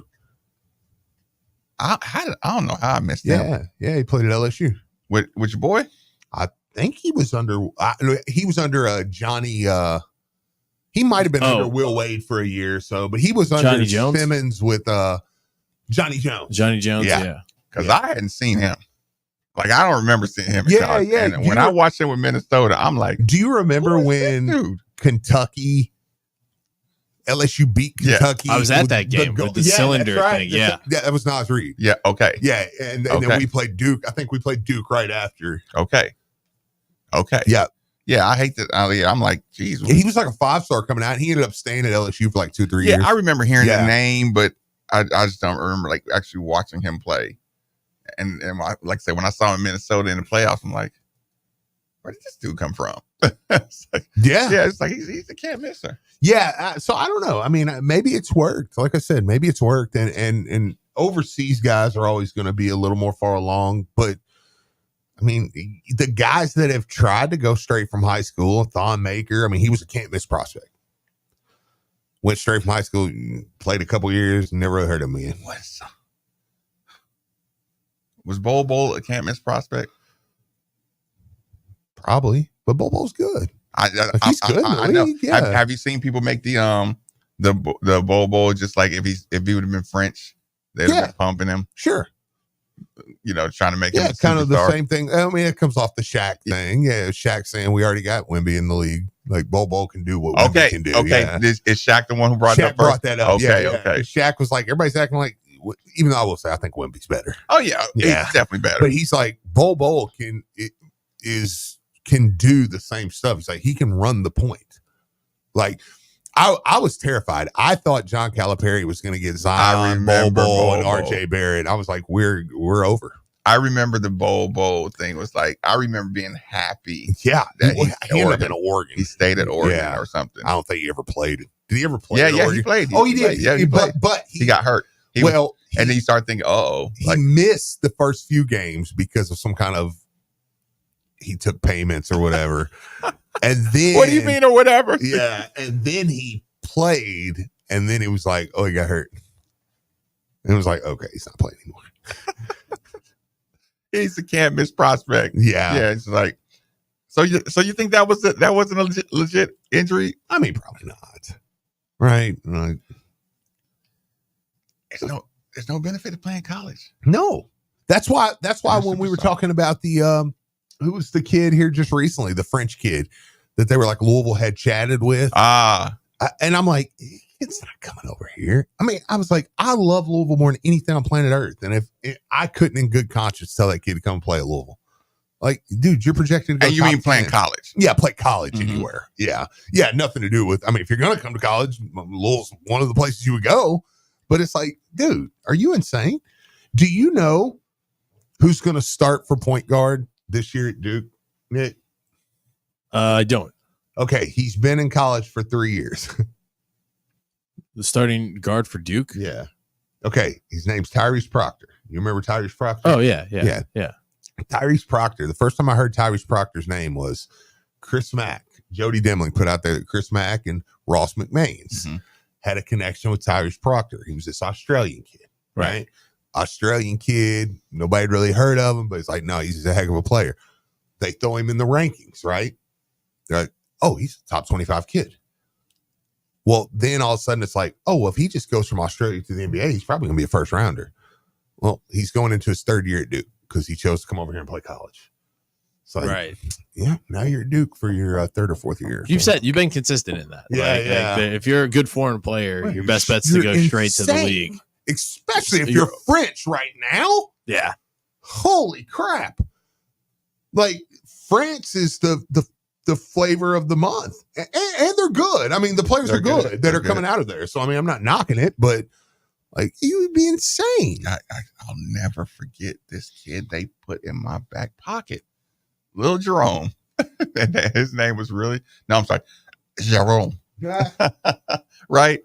I don't know how I missed him. Yeah, he played at LSU. With your boy? I think he was under. He was under Johnny. He might have been under Will Wade for a year or so, but he was under Johnny Jones? Simmons with Johnny Jones. Johnny Jones, yeah. Because I hadn't seen him. Like, I don't remember seeing him. Yeah. And when I watched him with Minnesota, I'm like, do you remember when Kentucky, LSU beat Kentucky? I was at that game with the cylinder thing. Yeah, that was Nas Reed. Yeah, okay. Yeah, and then we played Duke. I think we played Duke right after. Okay. Yeah. Yeah, I hate that. I'm like, geez. He was like a 5-star coming out. He ended up staying at LSU for like 2-3 years. Yeah, I remember hearing the name, but I just don't remember like actually watching him play. And like I said, when I saw him in Minnesota in the playoffs, I'm like, where did this dude come from? It's like he's a can't misser. Yeah, so I don't know. I mean, maybe it's worked. Like I said, maybe it's worked, and overseas guys are always going to be a little more far along. But I mean, the guys that have tried to go straight from high school, Thon Maker, I mean, he was a can't miss prospect. Went straight from high school, played a couple years, never really heard of him again. Was Bol a can't miss prospect? Probably, but Bobo's good. He's good. I know. Yeah. Have you seen people make the Bol just like if he would have been French, they'd have been pumping him. Sure. Trying to make him a kind of the superstar. same thing. I mean, it comes off the Shaq thing. Yeah, Shaq saying we already got Wemby in the league. Like Bobo can do what Wemby can do. Okay, yeah. Is Shaq the one who brought Shaq that that up? Okay, yeah. okay. Shaq was like, everybody's acting like, even though I will say I think Wemby's better. Oh yeah, he's definitely better. But he's like Bobo can do the same stuff. He's like he can run the point. Like I was terrified. I thought John Calipari was going to get Zion, Bobo, and RJ Barrett. I was like, we're over. I remember the Bowl thing was like, I remember being happy. Yeah. That he ended up in Oregon. He stayed at Oregon or something. I don't think he ever played. Did he ever play? Yeah, he played. He did. Yeah, he played. But he got hurt. And then you start thinking, he missed the first few games because of some kind of, he took payments or whatever. And then, what do you mean or whatever? Yeah. And then he played and then it was like, oh, he got hurt. And it was like, okay, he's not playing anymore. He's a can't miss prospect. Yeah. It's like, so you think that wasn't a legit injury? I mean, probably not. Right. There's no benefit of playing college. No. That's why when we were talking about the who was the kid here just recently, the French kid that they were like Louisville had chatted with. And I'm like, it's not coming over here. I mean, I was like, I love Louisville more than anything on planet Earth. And if I couldn't in good conscience tell that kid to come play at Louisville, like, dude, you're projected to go. And you mean playing college? Yeah, play college anywhere. Yeah. Yeah, nothing to do with, I mean, if you're going to come to college, Louisville's one of the places you would go. But it's like, dude, are you insane? Do you know who's going to start for point guard this year at Duke, Nick? I don't. Okay, he's been in college for 3 years. The starting guard for Duke? Yeah. Okay, his name's Tyrese Proctor. You remember Tyrese Proctor? Oh, yeah. Tyrese Proctor. The first time I heard Tyrese Proctor's name was Chris Mack. Jody Demling put out there that Chris Mack and Ross McMains had a connection with Tyrese Proctor. He was this Australian kid, right? Australian kid. Nobody had really heard of him, but it's like, no, he's a heck of a player. They throw him in the rankings, right? They're like, oh, he's a top 25 kid. Well, then all of a sudden it's like, oh, well, if he just goes from Australia to the NBA, he's probably going to be a first rounder. Well, he's going into his third year at Duke because he chose to come over here and play college. So, yeah, now you're at Duke for your third or fourth year. You've been consistent in that. Like, if you're a good foreign player, your best bet's to go straight to the league. Especially if you're French right now. Yeah. Holy crap. Like, France is the flavor of the month, and they're good. I mean, the players are good that are coming out of there. So I mean, I'm not knocking it, but like, you would be insane. I'll never forget this kid they put in my back pocket, Lil Jerome. His name was Jerome. Right,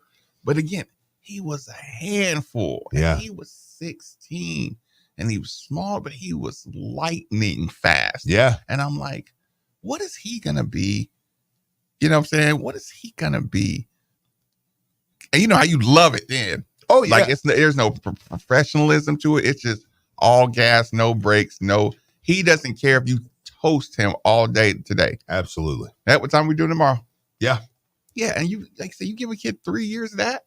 but again, he was a handful. Yeah, he was 16, and he was small, but he was lightning fast. Yeah, and I'm like, what is he going to be? You know what I'm saying? What is he going to be? And you know how you love it then. Oh, yeah. Like, there's no professionalism to it. It's just all gas, no brakes, he doesn't care if you toast him all day today. Absolutely. At what time we doing tomorrow? Yeah. Yeah. And you, like I say, you give a kid 3 years of that,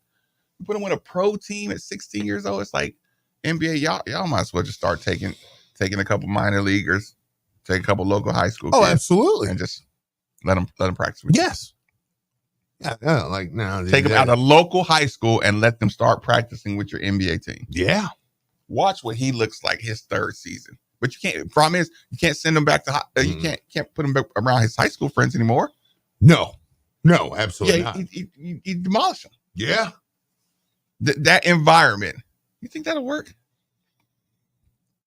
you put him on a pro team at 16 years old. It's like, NBA, y'all might as well just start taking a couple minor leaguers, take a couple local high school kids. Oh, absolutely. And just let them practice with you. Yes. Yeah, like now. Take them out of local high school and let them start practicing with your NBA team. Yeah. Watch what he looks like his third season. But you can't, problem is, you can't send him back to, you can't put him back around his high school friends anymore. No, absolutely not. You demolish him. Yeah. That environment. You think that'll work?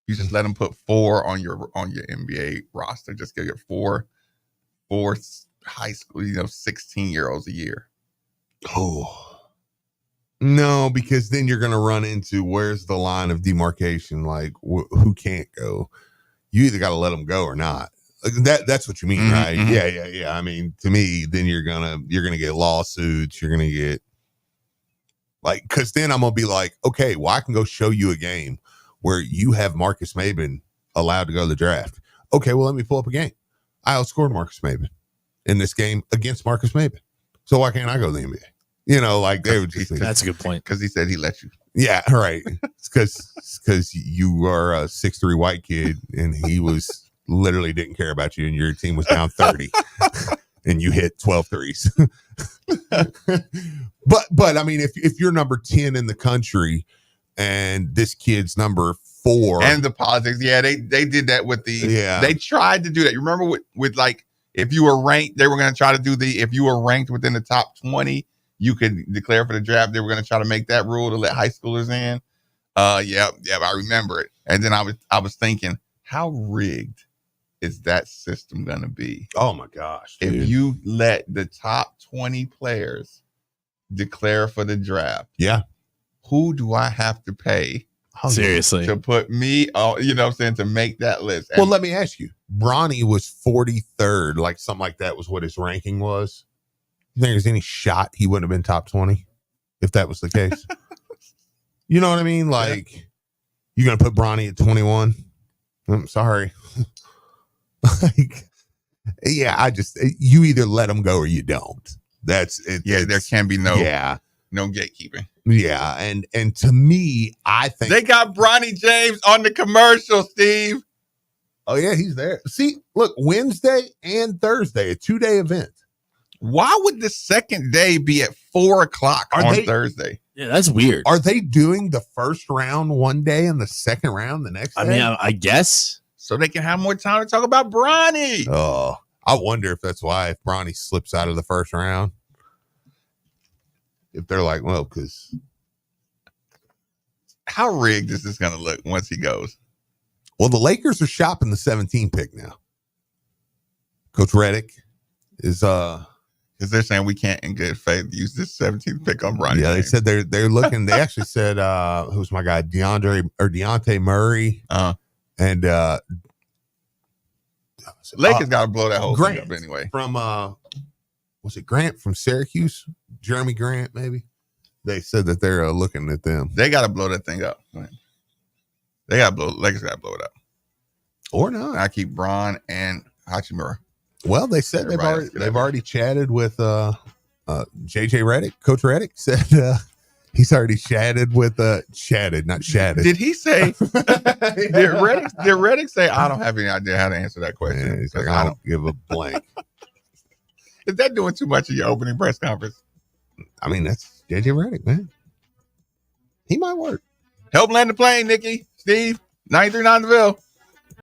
You just let them put 4 on your NBA roster. Just get your 4 for high school, 16-year-olds a year. Oh, no, because then you're going to run into where's the line of demarcation? Like who can't go? You either got to let them go or not. Like that's what you mean, right? Mm-hmm. Yeah. I mean, to me, then you're gonna get lawsuits. You're gonna get like, because then I'm gonna be like, okay, well, I can go show you a game where you have Marcus Maben allowed to go to the draft. Okay, well, let me pull up a game. I outscored Marcus Maben in this game against Marcus Maben. So why can't I go to the NBA? Like they would just. That's a good point. Because he said he let you. Yeah, right. It's because you are a 6'3" white kid and he was. Literally didn't care about you and your team was down 30 and you hit 12 threes. but I mean, if you're number 10 in the country and this kid's number 4 and the politics, they did that with they tried to do that. You remember with like, if you were ranked, they were going to try to do if you were ranked within the top 20, you could declare for the draft. They were going to try to make that rule to let high schoolers in. Yeah, I remember it. And then I was thinking, how rigged is that system going to be? Oh my gosh. Dude. If you let the top 20 players declare for the draft. Yeah. Who do I have to pay? Seriously. To put me, to make that list. Well, let me ask you. Bronny was 43rd, like something like that was what his ranking was. You think there's any shot he wouldn't have been top 20 if that was the case? You know what I mean? Like, you're going to put Bronny at 21? I'm sorry. Like, yeah, you either let them go or you don't. That's it. Yeah, there can be no gatekeeping. Yeah, and to me, I think they got Bronny James on the commercial, Steve. Oh yeah, he's there. See, look, Wednesday and Thursday, a 2-day event. Why would the second day be at 4:00 on Thursday? Yeah, that's weird. Are they doing the first round one day and the second round the next day? I mean, I guess. So they can have more time to talk about Bronny. Oh, I wonder if that's why, if Bronny slips out of the first round. If they're like, well, because how rigged is this going to look once he goes? Well, the Lakers are shopping the 17 pick now. Coach Reddick is because they're saying we can't in good faith use this 17th pick on Bronny. Yeah, James. they said they're looking. They actually said who's my guy, Deontay Murray. And Lakers got to blow that whole Grant thing up anyway. From was it Grant from Syracuse? Jeremy Grant, maybe. They said that they're looking at them. They got to blow that thing up. Lakers got to blow it up, or not. I keep Bron and Hachimura. Well, they said they've already chatted with JJ Reddick. Coach Reddick said he's already chatted with not chatted. Did he say? did Reddick say? I don't have any idea how to answer that question. Yeah, he's like, I don't give a blank. Is that doing too much in your opening press conference? I mean, that's JJ Reddick, man. He might work. Help land the plane, Nikki, Steve, 939 the Ville.